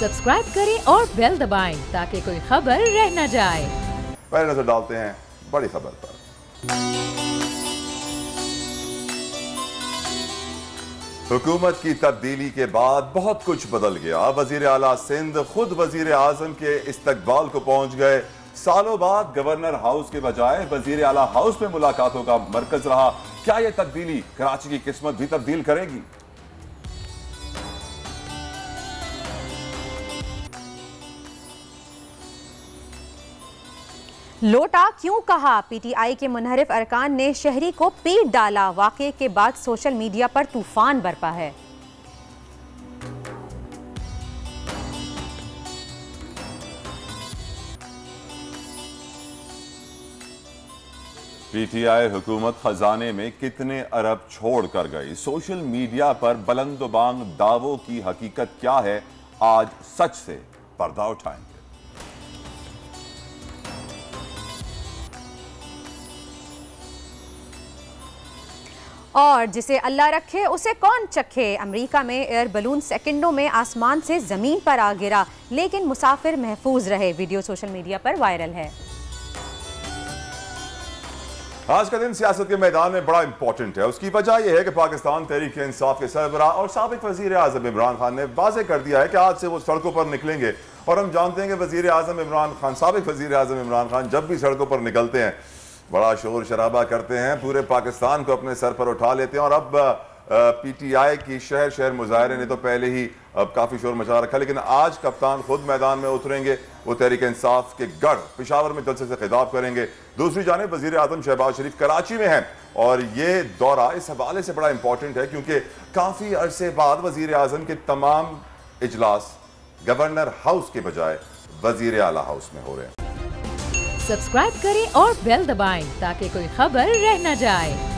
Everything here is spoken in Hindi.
सब्सक्राइब करें और बेल दबाएं ताकि कोई खबर रह न जाए। पहले नजर डालते हैं बड़ी खबर पर। हुकूमत की तब्दीली के बाद बहुत कुछ बदल गया। वजीर आला सिंध खुद वजीर आजम के इस्तकबाल को पहुंच गए। सालों बाद गवर्नर हाउस के बजाय वजीर आला हाउस में मुलाकातों का मरकज रहा। क्या यह तब्दीली कराची की किस्मत भी तब्दील करेगी? लोटा क्यों कहा, पीटीआई के मुनहरिफ अरकान ने शहरी को पीट डाला। वाकये के बाद सोशल मीडिया पर तूफान बरपा है। पीटीआई हुकूमत खजाने में कितने अरब छोड़ कर गई। सोशल मीडिया पर बुलंद-बांग दावों की हकीकत क्या है, आज सच से पर्दा उठाएंगे। और जिसे अल्लाह रखे उसे कौन चखे। अमेरिका में एयर बलून सेकंडों में आसमान से जमीन पर आ गिरा, लेकिन मुसाफिर महफूज रहे। वीडियो सोशल मीडिया पर वायरल है। आज का दिन सियासत के मैदान में बड़ा इंपॉर्टेंट है। उसकी वजह यह है कि पाकिस्तान तहरीक इंसाफ के सरबराह और साबिक वजीर आजम इमरान खान ने वाज़ेह कर दिया है कि आज से वो सड़कों पर निकलेंगे। और हम जानते हैं कि वजीर आजम इमरान खान, साबिक वजीर आजम इमरान खान जब भी सड़कों पर निकलते हैं बड़ा शोर शराबा करते हैं, पूरे पाकिस्तान को अपने सर पर उठा लेते हैं। और अब पीटीआई की शहर शहर मुजाहरे ने तो पहले ही अब काफ़ी शोर मचा रखा, लेकिन आज कप्तान खुद मैदान में उतरेंगे। वो तहरीक इंसाफ के गढ़ पेशावर में जलसे से खिताब करेंगे। दूसरी जानिब वजीर आजम शहबाज शरीफ कराची में हैं और ये दौरा इस हवाले से बड़ा इंपॉर्टेंट है क्योंकि काफ़ी अरसे बाद वजीर आजम के तमाम इजलास गवर्नर हाउस के बजाय वजीर आला हाउस में हो रहे हैं। सब्सक्राइब करें और बेल दबाएं ताकि कोई खबर रह न जाए।